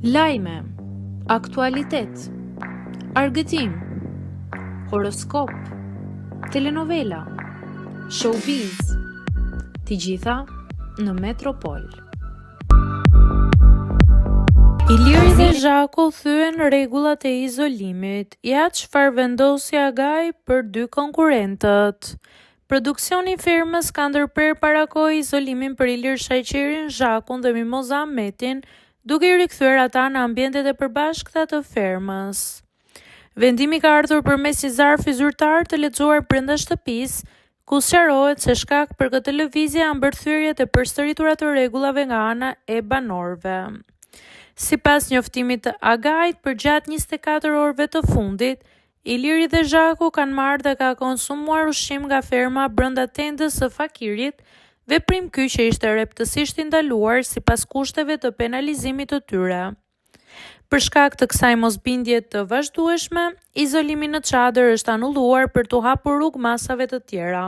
Lajme, aktualitet, argëtim, horoskop, telenovela, showbiz, të gjitha në Metropol. Iliri dhe Zhaku thyen rregullat e izolimit. Ja çfarë vendosi Agaj për dy konkurrentët. Produksioni i firmës ka ndërprer para kohë izolimin për Ilir Shajqirin, Zhakun dhe Mimoza Ahmetin, duke i rikthyer ata në ambientet e përbashkëta të fermës. Vendimi ka ardhur përmes një zarfi zyrtar të lexuar brenda shtëpisë, ku sqarohet se shkak për këtë lëvizje janë mbërthyrjet e përsëritura të rregullave nga ana e banorëve. Sipas njoftimit të Agajt, përgjatë 24 orëve të fundit, Iliri dhe Zhaku kanë marrë dhe ka konsumuar ushqim nga ferma brenda tendës së fakirit, veprim ky që ishte rreptësisht i ndaluar sipas kushteve të penalizimit të tyre. Për shkak të kësaj mosbindje të vazhdueshme, izolimi në çadër është anulluar për t'u hapur rrugë masave të tjera.